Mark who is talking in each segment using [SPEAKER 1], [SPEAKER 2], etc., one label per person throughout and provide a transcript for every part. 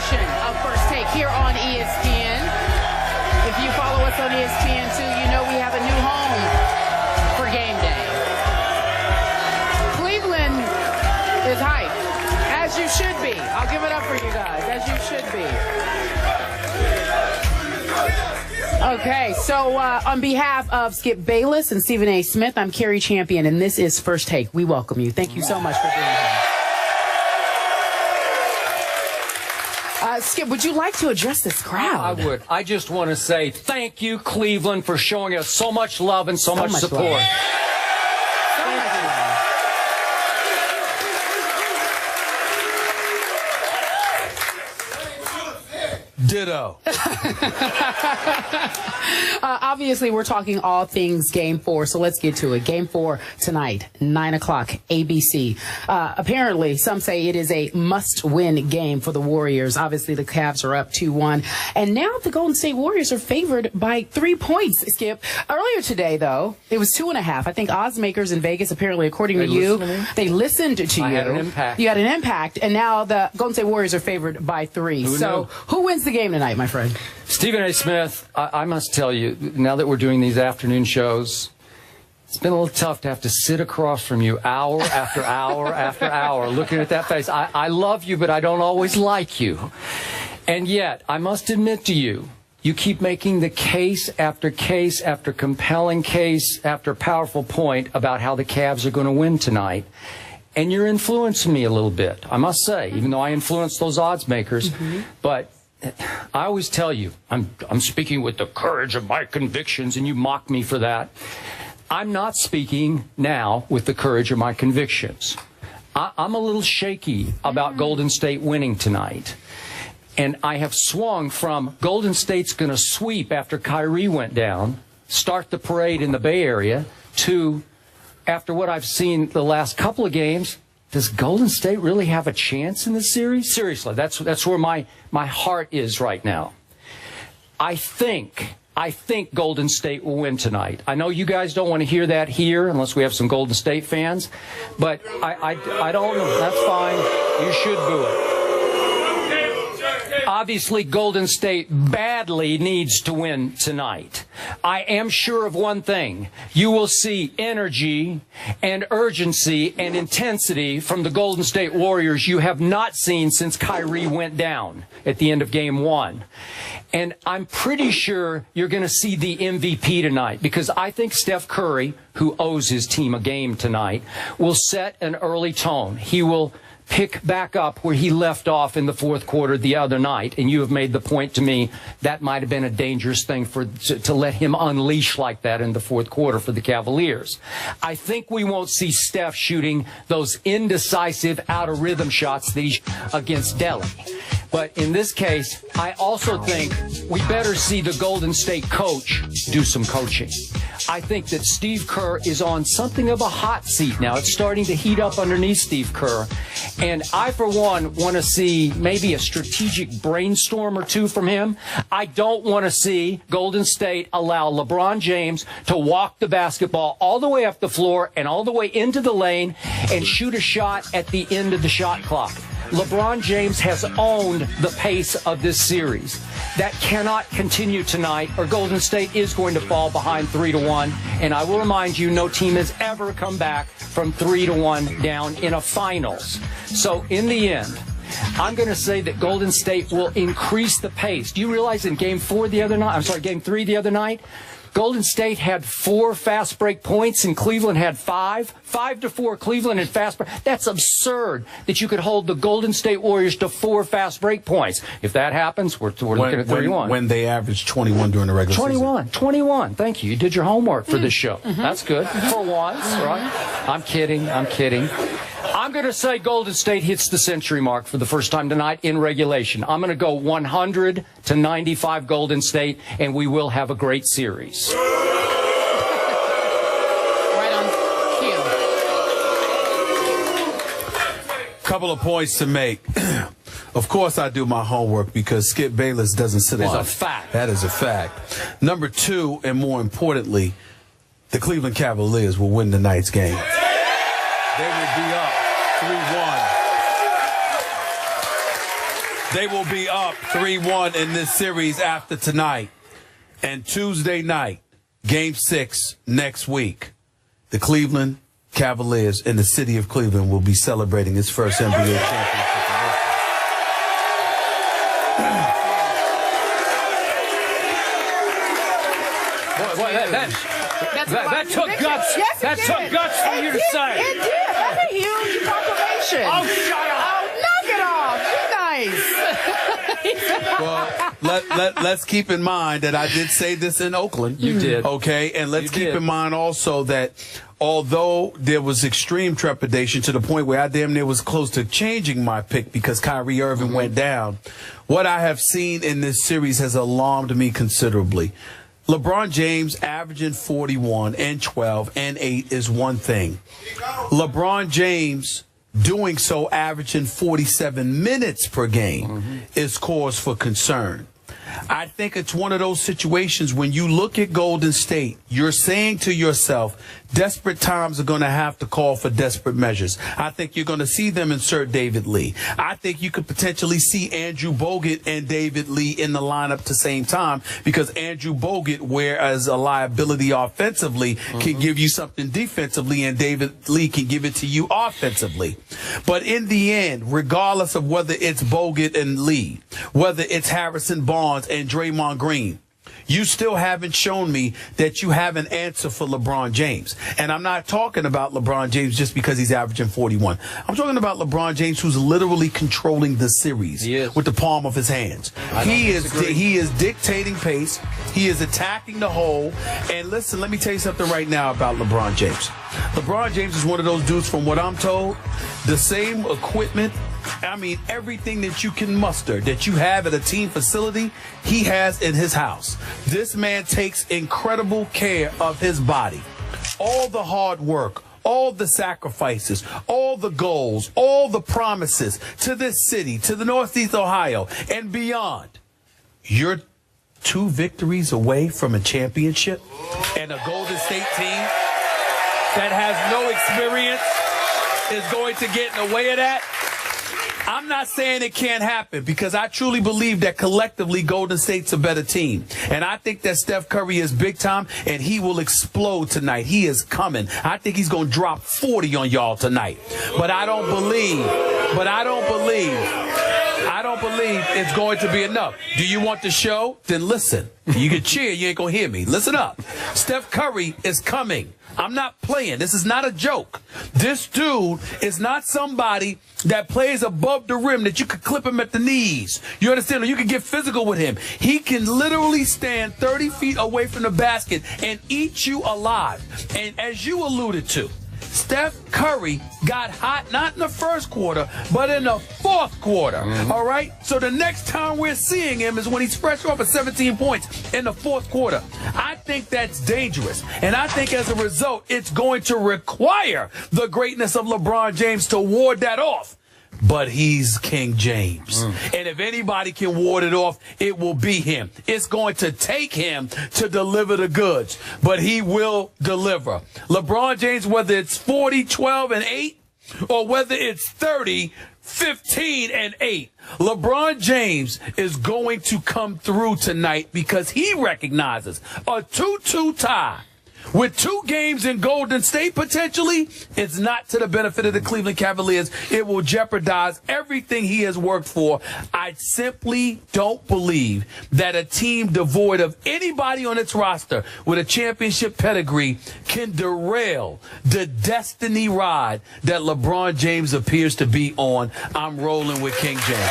[SPEAKER 1] edition of First Take here on ESPN. If you follow us on ESPN2, you know we have a new home for game day. Cleveland is hyped, as you should be. I'll give it up for you guys, as you should be. Okay, so on behalf of Skip Bayless and Stephen A. Smith, I'm Carrie Champion, and this is First Take. We welcome you. Thank you so much for being here. Skip, would you like to address this crowd?
[SPEAKER 2] I would. I just want to say thank you, Cleveland, for showing us so much love and so much support.
[SPEAKER 1] Love.
[SPEAKER 3] Ditto.
[SPEAKER 1] Obviously, we're talking all things Game 4, so let's get to it. Game 4 tonight, 9 o'clock, ABC. Apparently, some say it is a must-win game for the Warriors. Obviously, the Cavs are up 2-1. And now the Golden State Warriors are favored by 3 points, Skip. Earlier today, though, it was 2.5. I think oddsmakers in Vegas, apparently, according to you, they listened to you.
[SPEAKER 2] I had an impact.
[SPEAKER 1] You had an impact, and now the Golden State Warriors are favored by 3. Who wins the game tonight, my friend?
[SPEAKER 2] Stephen A. Smith, I must tell you, now that we're doing these afternoon shows, it's been a little tough to have to sit across from you hour after hour after hour looking at that face. I love you, but I don't always like you. And yet, I must admit to you, you keep making the case after compelling case after powerful point about how the Cavs are going to win tonight. And you're influencing me a little bit, I must say, even though I influence those odds makers. But I always tell you, I'm speaking with the courage of my convictions, and you mock me for that. I'm not speaking now with the courage of my convictions. I'm a little shaky about Golden State winning tonight. And I have swung from Golden State's going to sweep after Kyrie went down, start the parade in the Bay Area, to, after what I've seen the last couple of games, does Golden State really have a chance in this series? Seriously, that's where my heart is right now. I think Golden State will win tonight. I know you guys don't want to hear that here unless we have some Golden State fans, but I don't know. That's fine. You should boo it. Obviously, Golden State badly needs to win tonight. I am sure of one thing. You will see energy and urgency and intensity from the Golden State Warriors you have not seen since Kyrie went down at the end of Game 1. And I'm pretty sure you're going to see the MVP tonight, because I think Steph Curry, who owes his team a game tonight, will set an early tone. He will pick back up where he left off in the fourth quarter the other night, and you have made the point to me that might have been a dangerous thing to let him unleash like that in the fourth quarter for the Cavaliers. I think we won't see Steph shooting those indecisive out-of-rhythm shots against Delhi. But in this case, I also think we better see the Golden State coach do some coaching. I think that Steve Kerr is on something of a hot seat now. It's starting to heat up underneath Steve Kerr. And I, for one, want to see maybe a strategic brainstorm or two from him. I don't want to see Golden State allow LeBron James to walk the basketball all the way up the floor and all the way into the lane and shoot a shot at the end of the shot clock. LeBron James has owned the pace of this series. That cannot continue tonight, or Golden State is going to fall behind 3-1. And I will remind you, no team has ever come back from 3-1 down in a finals. So in the end, I'm going to say that Golden State will increase the pace. Do you realize in Game 3 the other night, Golden State had 4 fast break points and Cleveland had 5. 5-4 Cleveland and fast break. That's absurd that you could hold the Golden State Warriors to 4 fast break points. If that happens, we're looking at 31.
[SPEAKER 3] When they averaged 21 during the regular season. 21.
[SPEAKER 2] Thank you. You did your homework for this show. That's good. For once, right? I'm kidding. I'm going to say Golden State hits the century mark for the first time tonight in regulation. I'm going to go 100-95 Golden State, and we will have a great series.
[SPEAKER 1] Right on cue.
[SPEAKER 3] Couple of points to make. Of course I do my homework because Skip Bayless doesn't sit on it.
[SPEAKER 2] That's a fact.
[SPEAKER 3] That is a fact. Number 2, and more importantly, the Cleveland Cavaliers will win tonight's game. They will be up 3-1. They will be up 3-1 in this series after tonight. And Tuesday night, Game 6 next week, the Cleveland Cavaliers in the city of Cleveland will be celebrating its first NBA championship.
[SPEAKER 2] That took guts.
[SPEAKER 1] Yes,
[SPEAKER 2] that took guts for you to say.
[SPEAKER 1] It did. That's a huge proclamation.
[SPEAKER 2] Oh, shut up.
[SPEAKER 1] Oh, knock it off. You nice.
[SPEAKER 3] Well, let's keep in mind that I did say this in Oakland.
[SPEAKER 2] You did.
[SPEAKER 3] Okay, and let's keep in mind also that although there was extreme trepidation to the point where I damn near was close to changing my pick because Kyrie Irving went down, what I have seen in this series has alarmed me considerably. LeBron James averaging 41 and 12 and 8 is one thing. LeBron James doing so, averaging 47 minutes per game, is cause for concern. I think it's one of those situations when you look at Golden State, you're saying to yourself, desperate times are going to have to call for desperate measures. I think you're going to see them insert David Lee. I think you could potentially see Andrew Bogut and David Lee in the lineup at the same time because Andrew Bogut, whereas a liability offensively, can give you something defensively, and David Lee can give it to you offensively. But in the end, regardless of whether it's Bogut and Lee, whether it's Harrison Barnes and Draymond Green, you still haven't shown me that you have an answer for LeBron James. And I'm not talking about LeBron James just because he's averaging 41. I'm talking about LeBron James, who's literally controlling the series with the palm of his hands. He is dictating pace. He is attacking the hole. And listen, let me tell you something right now about LeBron James. LeBron James is one of those dudes, from what I'm told, the same equipment, I mean, everything that you can muster, that you have at a team facility, he has in his house. This man takes incredible care of his body. All the hard work, all the sacrifices, all the goals, all the promises to this city, to the Northeast Ohio, and beyond. You're 2 victories away from a championship, and a Golden State team that has no experience is going to get in the way of that. I'm not saying it can't happen, because I truly believe that collectively Golden State's a better team. And I think that Steph Curry is big time, and he will explode tonight. He is coming. I think he's going to drop 40 on y'all tonight. But I don't believe it's going to be enough. Do you want the show? Then listen. You can cheer. You ain't going to hear me. Listen up. Steph Curry is coming. I'm not playing. This is not a joke. This dude is not somebody that plays above the rim that you could clip him at the knees. You understand? Or you can get physical with him. He can literally stand 30 feet away from the basket and eat you alive. And as you alluded to, Steph Curry got hot not in the first quarter, but in the fourth quarter. All right? So the next time we're seeing him is when he's fresh off of 17 points in the fourth quarter. I think that's dangerous. And I think as a result, it's going to require the greatness of LeBron James to ward that off. But he's King James. And if anybody can ward it off, it will be him. It's going to take him to deliver the goods, but he will deliver. LeBron James, whether it's 40, 12, and 8, or whether it's 30, 15, and 8, LeBron James is going to come through tonight because he recognizes a 2-2 tie with 2 games in Golden State, potentially, it's not to the benefit of the Cleveland Cavaliers. It will jeopardize everything he has worked for. I simply don't believe that a team devoid of anybody on its roster with a championship pedigree can derail the destiny ride that LeBron James appears to be on. I'm rolling with King James.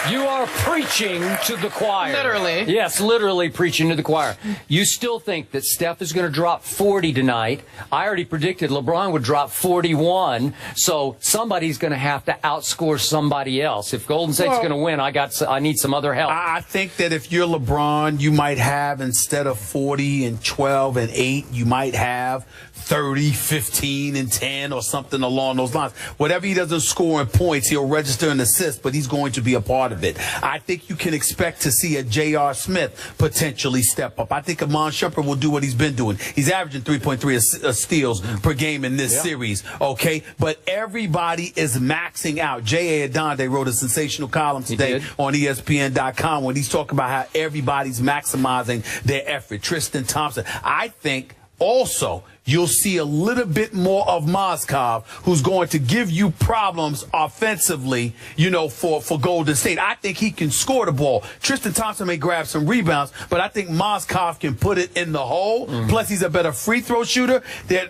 [SPEAKER 2] You are preaching to the choir.
[SPEAKER 1] Literally.
[SPEAKER 2] Yes, literally preaching to the choir. You still think that Steph is going to drop 40 tonight. I already predicted LeBron would drop 41, so somebody's going to have to outscore somebody else. If Golden State's going to win, I need some other help.
[SPEAKER 3] I think that if you're LeBron, you might have, instead of 40 and 12 and 8, you might have 30, 15, and 10 or something along those lines. Whatever he doesn't score in points, he'll register an assist, but he's going to be a part of it. I think you can expect to see a J.R. Smith potentially step up. I think Amon Shumpert will do what he's been doing. He's averaging 3.3 steals per game in this series, okay? But everybody is maxing out. J.A. Adonde wrote a sensational column today on ESPN.com when he's talking about how everybody's maximizing their effort. Tristan Thompson. I think also you'll see a little bit more of Mozgov, who's going to give you problems offensively, you know, for Golden State. I think he can score the ball. Tristan Thompson may grab some rebounds, but I think Mozgov can put it in the hole. Plus, he's a better free throw shooter.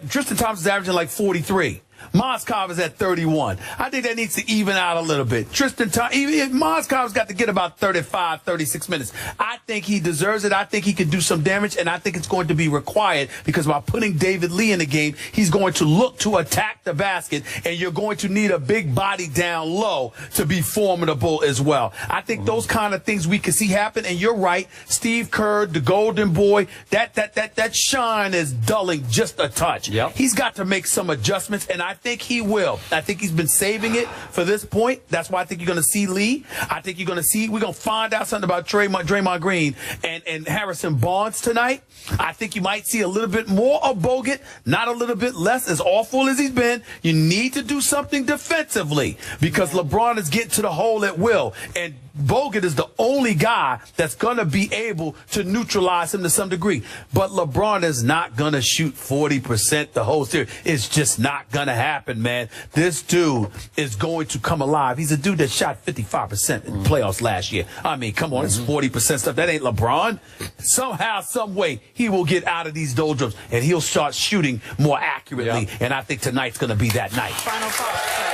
[SPEAKER 3] Tristan Thompson's averaging like 43. Mozgov is at 31. I think that needs to even out a little bit. Mozgov's got to get about 35, 36 minutes. I think he deserves it. I think he could do some damage, and I think it's going to be required because by putting David Lee in the game, he's going to look to attack the basket, and you're going to need a big body down low to be formidable as well. I think those kind of things we can see happen, and you're right. Steve Kerr, the golden boy, that shine is dulling just a touch. He's got to make some adjustments, and I think he will. I think he's been saving it for this point. That's why I think you're going to see Lee. I think you're going to see, we're going to find out something about Draymond Green and Harrison Barnes tonight. I think you might see a little bit more of Bogut, not a little bit less. As awful as he's been, you need to do something defensively because LeBron is getting to the hole at will. And Bogut is the only guy that's going to be able to neutralize him to some degree. But LeBron is not going to shoot 40% the whole series. It's just not going to happen, man. This dude is going to come alive. He's a dude that shot 55% in the playoffs last year. I mean, come on, it's 40% stuff. That ain't LeBron. Somehow, some way, he will get out of these doldrums, and he'll start shooting more accurately. And I think tonight's going to be that night.
[SPEAKER 1] Final thoughts.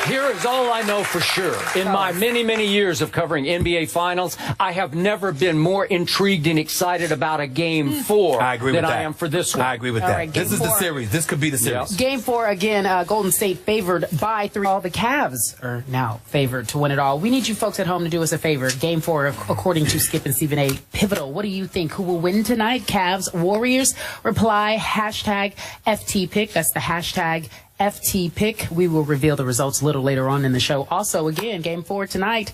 [SPEAKER 2] Here is all I know for sure. In my many, many years of covering NBA Finals, I have never been more intrigued and excited about a Game 4 than I am for this one.
[SPEAKER 3] I agree with that. Right, this is the series. This could be the series.
[SPEAKER 1] Game 4, again, Golden State favored by 3. All the Cavs are now favored to win it all. We need you folks at home to do us a favor. Game 4, according to Skip and Stephen A. Pivotal. What do you think? Who will win tonight? Cavs, Warriors? Reply, #FTPick. That's the hashtag FT pick. We will reveal the results a little later on in the show. Also, again, Game 4 tonight.